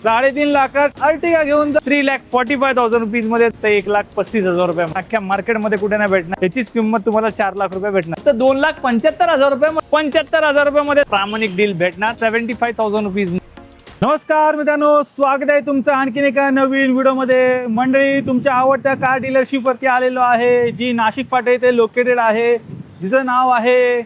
3.5 लाखात अर्टिगा घेऊन 3,45,000 रुपीज मध्ये तर 1,35,000 रुपये अख्ख्या मार्केटमध्ये कुठे नाही भेटणार. त्याचीच किंमत तुम्हाला 4 लाख रुपये भेटणार. तर 2,75,000 रुपये 75,000 रुपये प्रामाणिक डील भेटणार 75,000 रुपीज. नमस्कार मित्रांनो, स्वागत आहे तुमचं आणखीन एका नवीन व्हिडिओमध्ये. मंडळी, तुमच्या आवडत्या कार डीलरशिप वरती आलेलो आहे, जी नाशिक फाटा येथे लोकेटेड आहे, जिचं नाव आहे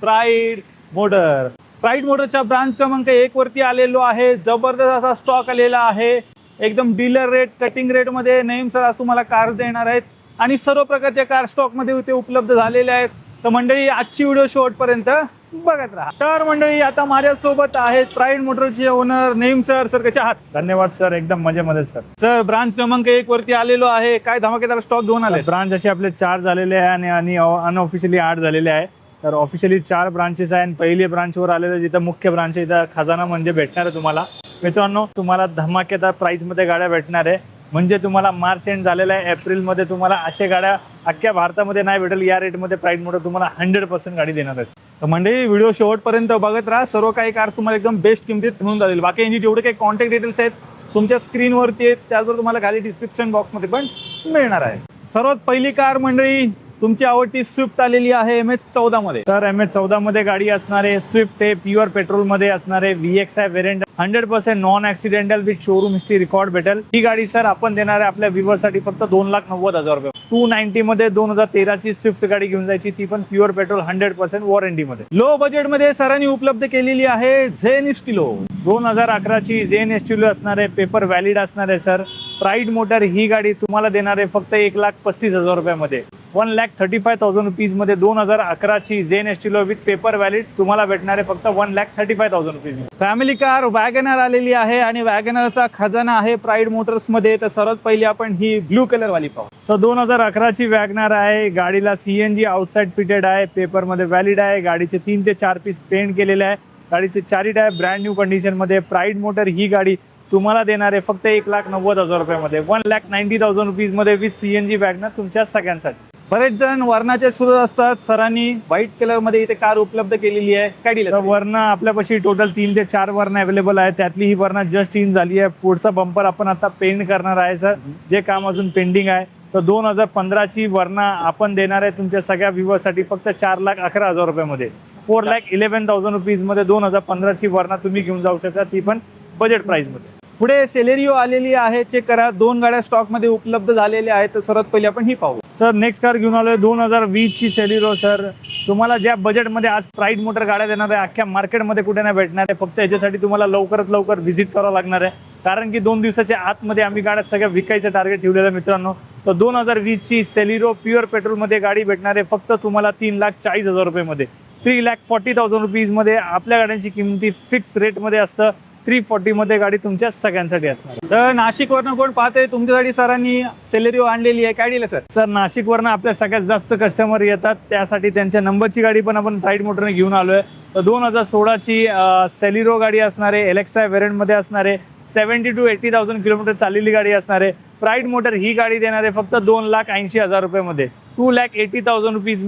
प्राईड मोटर. प्राईड मोटरच्या ब्रांच क्रमांक 1 वरती आलेलो आहे. जबरदस्त असा स्टॉक आलेला आहे, एकदम डीलर रेट, कटिंग रेट मध्ये नेम सर आज तुम्हाला कार देणार आहेत आणि सर्व प्रकारच्या कार स्टॉक मध्ये इथे उपलब्ध झालेले आहेत. तर मंडळी, आजची व्हिडिओ शेवटपर्यंत बघत राहा. तर मंडळी, आता माझ्यासोबत आहेत प्राईड मोटरचे ओनर नेम सर. सर, कसे आहात? धन्यवाद सर, एकदम मजेमध्ये सर. सर, ब्रांच क्रमांक 1 वरती आलेलो आहे, काय धमाकेदार स्टॉक घेऊन आले? ब्रांच असे आपले 4 झालेले आहे आणि अनऑफिशियली 8 झालेले आहे. तर ऑफिशियली 4 ब्रांचेस आहे आणि पहिली ब्रांचवर आलेलं जिथं मुख्य ब्रांच आहे इथं खजाना म्हणजे भेटणार आहे तुम्हाला. मित्रांनो, तुम्हाला धमाकेदार प्राइसमध्ये गाड्या भेटणार आहे. म्हणजे तुम्हाला मार्च एंड झालेला आहे, एप्रिलमध्ये तुम्हाला अशा गाड्या अख्ख्या भारतामध्ये नाही भेटेल. या रेटमध्ये प्राईड मोटर तुम्हाला 100% गाडी देणार आहे. तर मंडळी, व्हिडिओ शेवटपर्यंत बघत राहा. सर्व काही कार तुम्हाला एकदम बेस्ट किमतीत मिळून जातील. बाकी यांची जेवढे काही कॉन्टॅक्ट डिटेल्स आहेत तुमच्या स्क्रीनवरती आहेत, त्याचबरोबर तुम्हाला खाली डिस्क्रिप्शन बॉक्समध्ये पण मिळणार आहे. सर्वात पहिली कार मंडळी, तुमची आवडती स्विफ्ट आलेली आहे MH14 मध्ये. तर MH14 मध्ये गाडी असणार आहे. स्विफ्ट आहे, प्युअर पेट्रोल मध्ये असणार आहे. VXI variant 100% non accidental with showroom history record भेटेल. ही गाडी सर आपण देणार आहे आपल्या व्ह्यूअर्ससाठी फक्त 2,90,000 रुपये. 290 मध्ये 2013 ची स्विफ्ट गाडी घेऊन जायची, ती पण प्युअर पेट्रोल 100% वॉरंटी मध्ये. लो बजेट मध्ये सरांनी उपलब्ध केलेली आहे झेन एस्टिलो. 2011 ची झेन एस्टिलो असणार आहे, पेपर व्हॅलिड असणार आहे. सर, प्राईड मोटर ही गाडी तुम्हाला देणार आहे फक्त 1,35,000 रुपयामध्ये. 1,35,000 रुपीज मध्ये 2011 ची Zen Estilo with paper valid तुम्हाला भेटणार आहे फक्त 1,35,000 रुपीज. फॅमिली कार वॅगनर आलेली आहे आणि वॅगनरचा खजाना आहे प्राईड मोटर्स मध्ये. तर सर्वात पहिली आपण ही ब्लू कलर वाली पाहू. सो 2011 ची वॅगनर आहे. गाडीला CNG आउटसाइड फिटेड आहे, पेपर मध्ये व्हॅलिड आहे. गाडीचे 3 ते 4 पीस पेंट केलेले आहे. गाडीचे 4 टायर ब्रँड न्यू कंडिशन मध्ये. प्राईड मोटर ही गाडी तुम्हाला देणार आहे फक्त 1,90,000 रुपयामध्ये. 1,90,000 रुपीज मध्ये विथ CNG वॅगनर तुमच्या सगळ्यांसाठी. बरेच जण वर्णाचे शोधत असतात, सरांनी व्हाईट कलर मध्ये इथे कार उपलब्ध केलेली आहे. काय डील? वर्ण आपल्यापाशी टोटल 3 ते 4 वर्ण अवेलेबल आहे. त्यातली ही वर्ण जस्ट इन झाली आहे. पुढचा बंपर आपण आता पेंट करणार आहे सर, जे काम अजून पेंडिंग आहे. तर 2015 ची वर्ण आपण देणार आहे तुमच्या सगळ्या व्ह्यूअर्ससाठी फक्त 4,11,000 रुपयामध्ये. 4,11,000 रुपीज मध्ये 2015 ची वर्ण तुम्ही घेऊन जाऊ शकता, ती पण बजेट प्राइस मध्ये. पुढे सेलेरिओ आलेली आहे, चेक करा. 2 गाड्या स्टॉक मध्ये उपलब्ध झालेल्या आहेत. तर सर्वात पहिली आपण ही पाहू. सर, नेक्स्ट कार घेऊन आलोय 2020 ची सेलेरिओ. सर, तुम्हाला ज्या बजेटमध्ये आज प्राईड मोटर गाड्या देणार आहे अख्ख्या मार्केटमध्ये कुठे नाही भेटणार आहे. फक्त याच्यासाठी तुम्हाला लवकरात लवकर व्हिजिट करावं लागणार आहे, कारण की 2 दिवसाच्या आतमध्ये आम्ही गाड्या सगळ्या विकायचं टार्गेट ठेवलेलं आहे मित्रांनो. तर 2020 ची सेलेरिओ प्युअर पेट्रोल मध्ये गाडी भेटणार आहे फक्त तुम्हाला 3,40,000 रुपयामध्ये. 3,40,000 रुपीज मध्ये आपल्या गाड्यांची किंमती फिक्स रेट मध्ये असतं. 340 मध्ये गाडी तुमच्या सगळ्यांसाठी असणार. तर नाशिक वरनं कोण पाहते तुमच्यासाठी सरांनी सेलेरिओ आणलेली आहे. काय डील सर? सर, नाशिक वरनं आपल्या सगळ्यात जास्त कस्टमर येतात, त्यासाठी त्यांच्या नंबरची गाडी पण आपण प्राईड मोटरने घेऊन आलोय. तर 2016 ची सेलेरिओ गाडी असणार आहे, LXI व्हेरियंट मध्ये असणार आहे. 70,000 to 80,000 किलोमीटर चाललेली गाडी असणार आहे. प्राईड मोटर ही गाडी देणार आहे फक्त 2,80,000 रुपयामध्ये. 2,80,000 रुपीज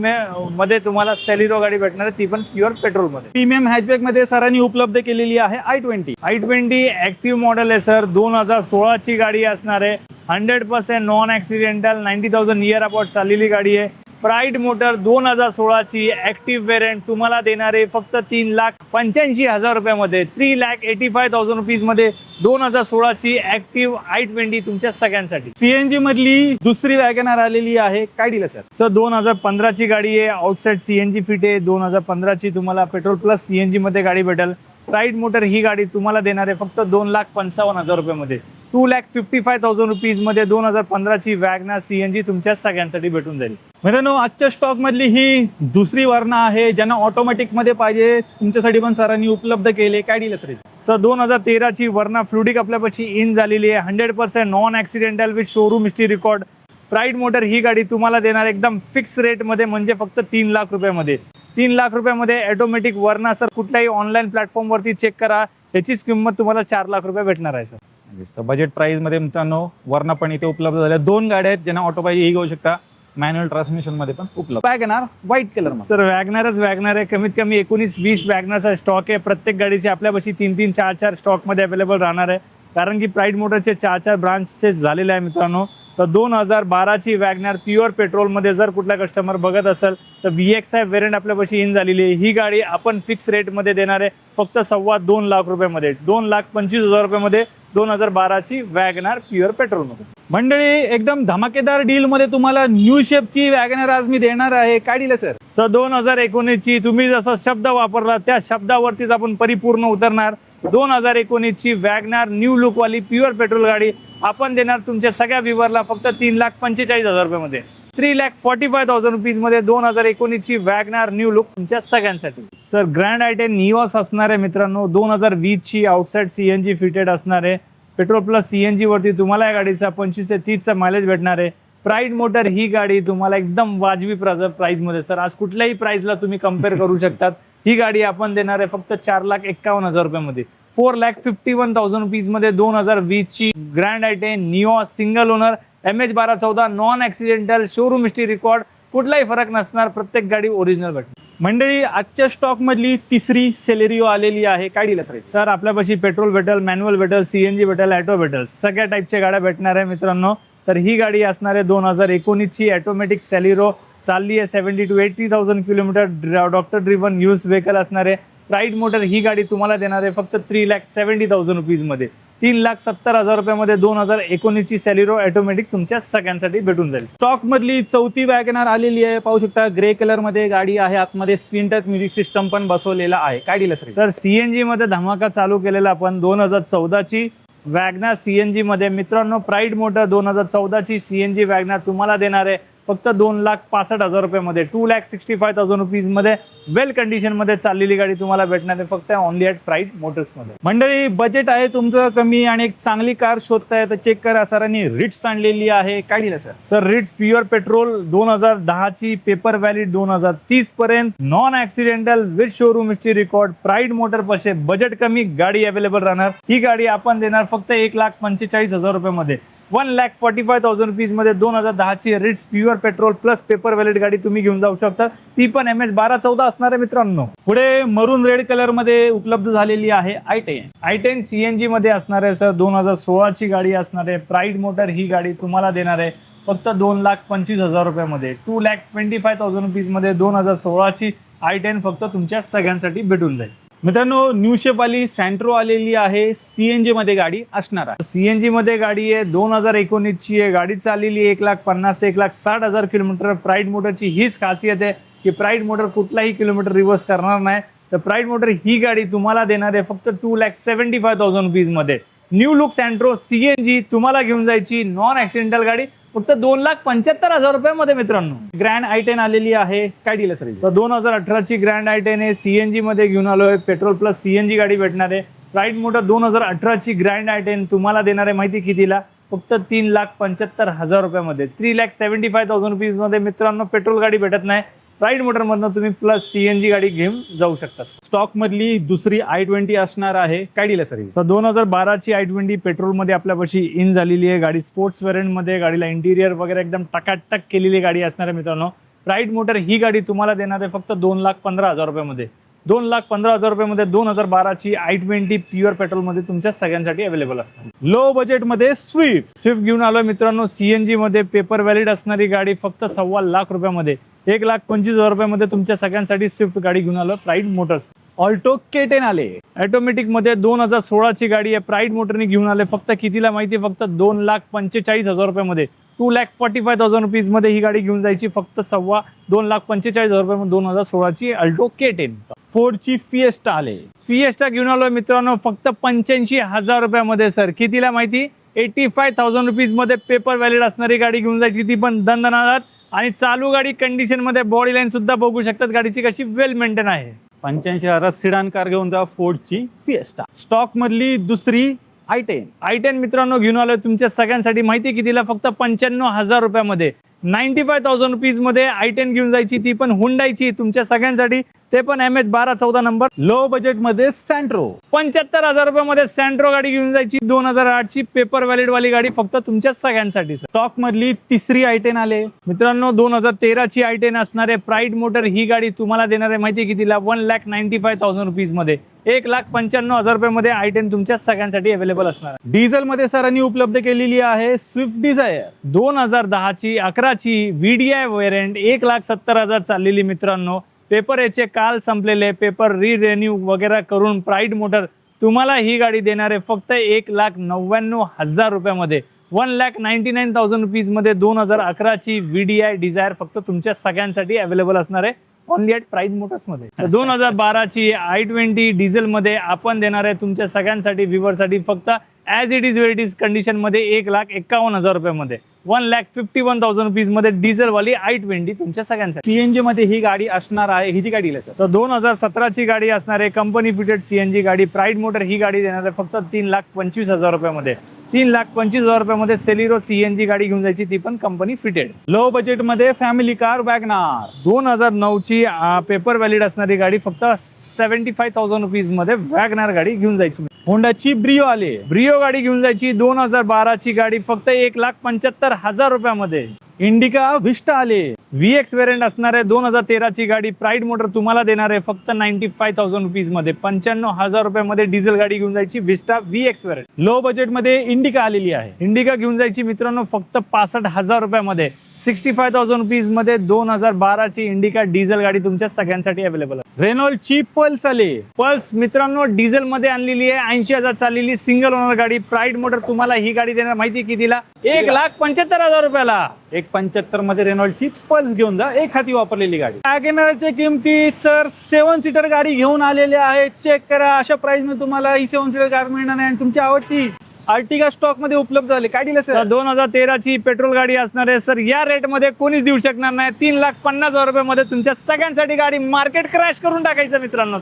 मध्ये तुम्हाला सेलेरिओ गाडी भेटणार आहे, ती पण प्युअर पेट्रोल मध्ये. प्रीमियम हॅचबॅक मध्ये सरांनी उपलब्ध केलेली आहे i20 ऍक्टिव्ह मॉडेल आहे सर. 2016 ची गाडी असणार आहे. 100% नॉन ऍक्सिडेंटल, 90,000 नियर अबाउट चाललेली गाडी आहे. प्राईड मोटर 2016 ची ऍक्टिव्ह व्हेरियंट तुम्हाला देणार आहे फक्त 3,85,000 रुपयामध्ये. 3,85,000 रुपीज मध्ये 2016 ची ऍक्टिव्ह i20 तुमच्या सगळ्यांसाठी. CNG मधली दुसरी वॅगनर आलेली आहे. काय डील सर? सर, 2015 ची गाडी आहे, आउटसाइड CNG फिट आहे. 2015 ची तुम्हाला पेट्रोल प्लस CNG मध्ये गाडी भेटेल. प्राईड मोटर ही गाडी तुम्हाला देणार आहे फक्त 2,55,000 रुपयामध्ये. 2,55,000 रुपीज मध्ये 2015 ची वॅगनर CNG तुमच्या सगळ्यांसाठी भेटून जाईल. मित्रांनो, आजच्या स्टॉक मधली ही दुसरी वर्ण आहे, ज्यांना ऑटोमॅटिक मध्ये पाहिजे तुमच्यासाठी पण सरांनी उपलब्ध केले. काय डील सर? सर, 2013 ची वर्ण फ्लुडिक आपल्यापाशी इन झालेली आहे. 100% non accidental with showroom history record. Pride Motor ही गाडी तुम्हाला देणार एकदम फिक्स रेट मध्ये, म्हणजे फक्त 3 लाख रुपयामध्ये. 3 लाख रुपयामध्ये ऑटोमॅटिक वर्ण. सर, कुठल्याही ऑनलाईन प्लॅटफॉर्म वरती चेक करा, याचीच किंमत तुम्हाला 4 लाख रुपये भेटणार आहे सर. बजेट प्राइस मध्ये मित्रांनो वर्ण पण इथे उपलब्ध झाल्या. 2 गाड्या आहेत, ज्यांना ऑटो पाहिजे ही घेऊ शकता. मॅन्युअल ट्रान्समिशन मध्ये पण उपलब्ध. WagonR white colour. Sir, WagonR आहे. कमीत कमी 19-20 वॅगनरचा स्टॉक आहे. प्रत्येक गाडीची आपल्यापाशी 3-3, 4-4 स्टॉक मध्ये अवेलेबल राहणार आहे. कारण की प्राईड मोटरचे 4 ब्रांचेस झालेले आहे मित्रांनो. तर 2012ची वॅगनर प्युअर पेट्रोलमध्ये जर कुठला कस्टमर बघत असेल तर VXI व्हेरियंट आपल्यापाशी इन झालेली आहे. ही गाडी आपण फिक्स रेटमध्ये देणार आहे फक्त 2.25 लाख रुपयामध्ये, 2,25,000 रुपयामध्ये 2012ची वॅगनर प्युअर पेट्रोलमध्ये. मंडळी एकदम धमाकेदार डील मध्ये तुम्हाला न्यू शेपची वॅगनर आज मी देणार आहे. काय डील आहे सर? 2019ची तुम्ही जसा शब्द वापरला त्या शब्दावरतीच आपण परिपूर्ण उतरणार. 2019ची वॅगनर न्यू लुकवाली प्युअर पेट्रोल गाडी आपण देणार तुमच्या सगळ्या व्ह्युअरला फक्त 3,45,000 रुपयामध्ये, 3,45,000 रुपीजमध्ये 2019ची वॅगनर न्यू लुक तुमच्या सगळ्यांसाठी. सर ग्रँड आय10 निओस असणार आहे मित्रांनो. 2020ची आउटसाइड CNG फिटेड असणार आहे. पेट्रोल प्लस CNG वरती तुम्हाला या गाडीचा 25 ते 30चा मायलेज भेटणार आहे. प्राईड मोटर ही गाडी तुम्हाला एकदम वाजवी प्राइसमध्ये सर आज कुठल्याही प्राइसला तुम्ही कम्पेअर करू शकतात. ही गाडी आपण देणार आहे फक्त 4,51,000 रुपयामध्ये, 4,51,000 रुपीजमध्ये 2020ची ग्रँड आय10 Nios single owner MH1214 non accidental showroom history record, कुठलाही फरक नसणार, प्रत्येक गाडी ओरिजिनल भेटणार. मंडळी आजच्या स्टॉक मधली तिसरी सेलेरिओ आलेली आहे. काय डील आहे सर? आपल्यापाशी पेट्रोल भेटेल, मॅन्युअल भेटेल, CNG भेटेल, ॲटो भेटेल, सगळ्या टाईपच्या गाड्या भेटणार आहे मित्रांनो. तर ही गाडी असणार आहे 2019ची ऑटोमॅटिक सेलेरिओ, चालली आहे 70 to 80,000 kilometre, doctor driven use vehicle असणार आहे. प्राईड मोटर ही गाडी तुम्हाला देणार आहे फक्त 3,70,000 रुपीजमध्ये, 3,70,000 रुपयामध्ये 2019ची सेलेरिओ ऑटोमॅटिक तुमच्या सगळ्यांसाठी भेटून जाईल. स्टॉक मधली चौथी वॅगनर आलेली आहे. पाहू शकता ग्रे कलर मध्ये गाडी आहे. आतमध्ये स्क्रीन टच म्युझिक सिस्टम पण बसवलेला आहे. काय डील आहे सर? CNG मध्ये धमाका चालू केलेला आपण. 2014ची वॅगनर CNG मध्ये मित्रांनो, प्राईड मोटर 2014ची CNG वॅगनर तुम्हाला देणार आहे फक्त 2,65,000 रुपयामध्ये, 2,65,000 रुपीजमध्ये वेल कंडिशनमध्ये चाललेली गाडी तुम्हाला भेटणार आहे फक्त ओनली ॲट प्राईड मोटर्समध्ये. मंडळी बजेट आहे तुमचं कमी आणि एक चांगली कार शोधताय तर चेक करा. सरांनी रिट्स आणलेली आहे. काय डील आहे sir? Sir Ritz pure petrol 2010ची, पेपर व्हॅलिड 2030 पर्यंत, non accidental with showroom history record, Pride Motor पाशे, बजेट कमी गाडी अवेलेबल राहणार. ही गाडी आपण देणार फक्त 1,45,000 रुपयामध्ये, 1,45,000 रुपीजमध्ये 2010ची Ritz pure petrol plus paper valid गाडी तुम्ही घेऊन जाऊ शकता. ती पण MH1214 असणार आहे मित्रांनो. पुढे मरून रेड कलर मध्ये उपलब्ध झालेली आहे i10 CNG मध्ये असणार आहे सर. 2016ची गाडी असणार आहे. प्राईड मोटर ही गाडी तुम्हाला देणार आहे फक्त 2,25,000 रुपयामध्ये, 2,25,000 रुपीजमध्ये 2016ची i10 फक्त तुमच्या सगळ्यांसाठी भेटून जाईल. मित्रांनो न्यू शेप वाली सँट्रो आलेली आहे. CNG मध्ये गाडी असणार आहे. CNG मध्ये गाडी आहे. 2019ची आहे. गाडी चाललेली 1,50,000 ते 1,60,000 किलोमीटर. प्राईड मोटरची हीच खासियत आहे की प्राईड मोटर कुठलाही किलोमीटर रिव्हर्स करणार नाही. तर प्राईड मोटर ही गाडी तुम्हाला देणार आहे फक्त 2,75,000 रुपीजमध्ये. न्यू लुक सँट्रो CNG तुम्हाला घेऊन जायची नॉन ॲक्सिडेंटल गाडी फक्त 2,75,000 रुपयामध्ये मित्रांनो. ग्रँड i10 आलेली आहे. काय डील आहे सर? 2018ची ग्रँड i10 आहे. CNG मध्ये घेऊन आलोय. पेट्रोल प्लस CNG गाडी भेटणार आहे. प्राईड मोटर 2018ची ग्रँड i10 तुम्हाला देणार आहे माहिती कितीला? फक्त 3,75,000 रुपयामध्ये, 3,75,000 रुपीजमध्ये मित्रांनो. पेट्रोल गाडी भेटत नाही. प्राईड मोटरमधनं तुम्ही प्लस CNG गाडी घेऊन जाऊ शकता. स्टॉक मधली दुसरी i20 असणार आहे. काय डील आहे सर? 2012ची i20 पेट्रोलमध्ये आपल्यापाशी इन झालेली आहे. गाडी स्पोर्ट्स व्हेरियंटमध्ये, गाडीला इंटिरियर वगैरे एकदम टकाटक केलेली गाडी असणार आहे मित्रांनो. प्राईड मोटर ही गाडी तुम्हाला देणार आहे फक्त 2,15,000 रुपयामध्ये, 2,15,000 रुपयामध्ये 2012ची i20 प्युअर पेट्रोलमध्ये तुमच्या सगळ्यांसाठी अवेलेबल असणार. लो बजेट मध्ये स्विफ्ट घेऊन आलोय मित्रांनो. CNG मध्ये पेपर व्हॅलिड असणारी गाडी फक्त 2.25 रुपयामध्ये, 1,25,000 रुपयामध्ये तुमच्या सगळ्यांसाठी स्विफ्ट गाडी घेऊन आलो प्राईड मोटर्स. ऑल्टो K10 आले. ऑटोमॅटिक मध्ये 2016ची गाडी आहे. प्राईड मोटरने घेऊन आले फक्त कितीला माहिती? फक्त 2,45,000 रुपयामध्ये, 2,45,000 रुपीजमध्ये ही गाडी घेऊन जायची फक्त 2,45,000 रुपयामध्ये 2016ची ऑल्टो K10. फोर्डची फिएस्टा आले. फिएस्टा घेऊन आलोय मित्रांनो फक्त 85,000 रुपयामध्ये सर. कितीला माहिती? 85,000 रुपीजमध्ये पेपर व्हॅलिड असणारी गाडी घेऊन जायची, ती पण दणदणाट आणि चालू गाडी कंडिशन मध्ये. बॉडी लाईन सुद्धा बघू शकतात गाडीची कशी वेल मेंटेन आहे. 85,000 सिडान कार घेऊन जा फोर्डची फिएस्टा. स्टॉक मधली दुसरी i10 मित्रांनो घेऊन आलोय तुमच्या सगळ्यांसाठी माहिती कितीला? फक्त 95,000 रुपयामध्ये, 95,000 रुपीज मध्ये i10 घेऊन जायची, ती पण हुंडाईची तुमच्या सगळ्यांसाठी, ते पण MH 12-14 नंबर. लो बजेट मध्ये सँट्रो 75,000 रुपयामध्ये सँट्रो गाडी घेऊन जायची, 2008 ची पेपर व्हॅलिड वाली गाडी फक्त तुमच्या सगळ्यांसाठी. स्टॉक मधली तिसरी i10 आले मित्रांनो, 2013 ची i10 असणारे प्राईड मोटर ही गाडी तुम्हाला देणार आहे माहिती कितीला? 1,95,000 रुपीज मध्ये, 1,95,000 रुपयामध्ये i10 तुमच्या सगळ्यांसाठी अवेलेबल असणार आहे. डिझेल मध्ये सरांनी उपलब्ध केलेली आहे स्विफ्ट डिझायर 2010 ची 11 ची VDI व्हेरियंट 1,70,000 चाललेली. मित्रांनो, पेपर याचे काल संपलेले, पेपर रिन्यू वगैरे करून प्राईड मोटर तुम्हाला ही गाडी देणार आहे फक्त 1,99,000 रुपयामध्ये, 1,99,000 रुपीज मध्ये 2011 ची VDI डिझायर फक्त तुमच्या सगळ्यांसाठी अवेलेबल असणार आहे ओनली ॲट प्राईड मोटर्स मध्ये. 2012 ची i20 डिझेल मध्ये आपण देणार आहे तुमच्या सगळ्यांसाठी व्ह्यूअरसाठी फक्त as it is where it is condition मध्ये 1,51,000 रुपयामध्ये, 1,51,000 रुपीज मध्ये डिझेल वाली i20 तुमच्या सगळ्यांसाठी. सीएनजी मध्ये ही गाडी असणार आहे. ही जी गाडी आहे सर 2017 ची गाडी असणार आहे कंपनी फिटेड CNG गाडी. प्राईड मोटर ही गाडी देणार आहे फक्त 3,25,000 रुपयामध्ये, 3,25,000 रुपयामध्ये सेलिरो CNG गाडी घेऊन जायची, ती पण कंपनी फिटेड. लो बजेट मध्ये फॅमिली कार वॅगनार 2009 ची पेपर व्हॅलिड असणारी गाडी फक्त 75,000 रुपीज मध्ये वॅगनार गाडी घेऊन जायची. होंडाची ब्रिओ आले. ब्रिओ गाडी घेऊन जायची 2012 ची गाडी फक्त 1,75,000 रुपयामध्ये. इंडिका विस्टा आले. VX व्हेरियंट असणार आहे 2013 ची गाडी. प्राईड मोटर तुम्हाला देणार आहे फक्त 95,000 रुपीज मध्ये, 95,000 रुपयामध्ये डिझेल गाडी घेऊन जायची विस्टा VX व्हेरियंट. लो बजेट मध्ये इंडिका आलेली आहे. इंडिका घेऊन जायची मित्रांनो फक्त 65,000 रुपयामध्ये, 65,000 रुपीज मध्ये 2012 ची इंडिका डिझेल गाडी तुमच्या सगळ्यांसाठी अवेलेबल आहे. रेनॉल्डची पल्स आले. पल्स मित्रांनो डिझेल मध्ये आणलेली आहे, 80,000 चाललेली सिंगल ओनर गाडी. प्राईड मोटर तुम्हाला ही गाडी देणार माहिती कितीला? 1,75,000 रुपयाला. 1,75 मध्ये रेनॉल्डची पल्स घेऊन जा, एक हाती वापरलेली गाडी. वॅगनरच्या किमती तर 7 सीटर गाडी घेऊन आलेले आहे. चेक करा, अशा प्राइस मध्ये तुम्हाला ही 7 सीटर कार मिळणार नाही. आणि तुमची आवडती अर्टिगा स्टॉक मध्ये उपलब्ध झाले. काय दिलं सर? 2013 ची पेट्रोल गाडी असणार आहे सर. या रेट मध्ये कोणीच देऊ शकणार नाही. 3,50,000 रुपयामध्ये तुमच्या सगळ्यांसाठी गाडी मार्केट क्रॅश करून टाकायचं मित्रांनो.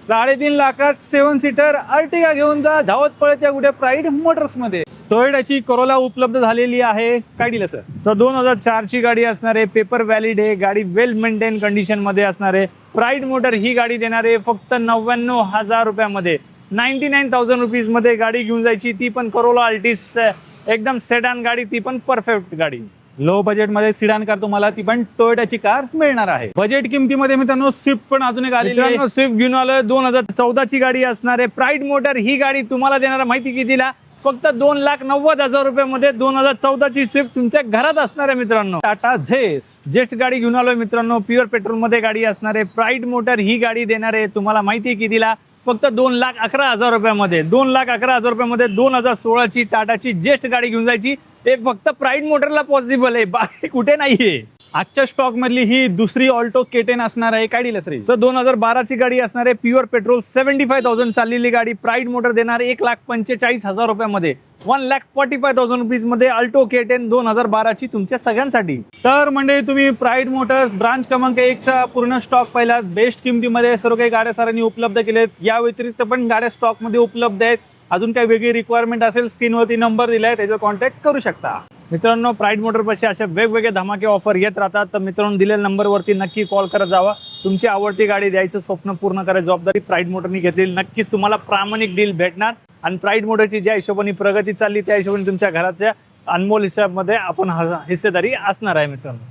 3.5 लाखात 7 सीटर अर्टिगा घेऊन जा धावत पळत या कुठे प्राईड मोटर्स मध्ये. टोयोटाची कोरोला उपलब्ध झालेली आहे. काय दिलं सर? 2004 ची गाडी असणार आहे, पेपर व्हॅलिड आहे गाडी, वेल मेंटेन कंडिशन मध्ये असणार आहे. प्राईड मोटर ही गाडी देणार आहे फक्त 99,000 रुपयामध्ये, 99,000 रुपीज मध्ये गाडी घेऊन जायची, ती पण कोरोला अल्टिस एकदम सेडान गाडी, ती पण परफेक्ट गाडी. लो बजेट मध्ये सिडान कार तुम्हाला ती पण टोयोटाची कार मिळणार आहे. बजेट किमतीमध्ये मित्रांनो स्विफ्ट पण अजून एक आलेली आहे. स्विफ्ट घेऊन आलोय. 2014 ची गाडी असणार आहे. प्राईड मोटर ही गाडी तुम्हाला देणार माहिती कितीला? फक्त 2,90,000 रुपयामध्ये 2014 ची स्विफ्ट तुमच्या घरात असणार आहे मित्रांनो. टाटा जेस्ट गाडी घेऊन आलोय मित्रांनो, प्युअर पेट्रोल मध्ये गाडी असणार आहे. प्राईड मोटर ही गाडी देणार आहे तुम्हाला माहिती कितीला? फक्त 2,11,000 रुपयामध्ये, 2,11,000 रुपयामध्ये 2016 ची टाटाची जेस्ट गाडी घेऊन जायची. ते फक्त प्राईड मोटरला पॉसिबल आहे, बाकी कुठे नाहीये. आजच्या स्टॉक मधली ही दुसरी ऑल्टो K10 असणार आहे. काय दिलं सर? 2012 ची गाडी असणार आहे, प्युअर पेट्रोल, 75,000 चाललेली गाडी. प्राईड मोटर देणार 1,45,000 रुपयामध्ये, 1,45,000 रुपीज मध्ये अल्टो K10 2012 ची तुमच्या सगळ्यांसाठी. तर म्हणजे तुम्ही प्राईड मोटर्स ब्रांच क्रमांक 1 चा पूर्ण स्टॉक पाहिला. बेस्ट किमतीमध्ये सर्व काही गाड्या सरांनी उपलब्ध केलेत. या व्यतिरिक्त पण गाड्या स्टॉक मध्ये उपलब्ध आहेत. अजून काही वेगळी रिक्वायरमेंट असेल स्क्रीनवरती नंबर दिलाय, त्याच्यावर कॉन्टॅक्ट करू शकता. मित्रांनो, प्राईड मोटर पाशी अशा वेगवेगळे धमाके ऑफर येत राहतात. तर मित्रांनो, दिलेल्या नंबरवरती नक्की कॉल करत जावा. तुमची आवडती गाडी द्यायचं स्वप्न पूर्ण करायची जबाबदारी प्राईड मोटरनी घेतलेली. नक्कीच तुम्हाला प्रामाणिक डील भेटणार. आणि प्राईड मोटरची ज्या हिशोबाने प्रगती चालली त्या हिशोबाने तुमच्या घराच्या अनमोल हिशोबामध्ये आपण हिस्सेदारी असणार आहे मित्रांनो.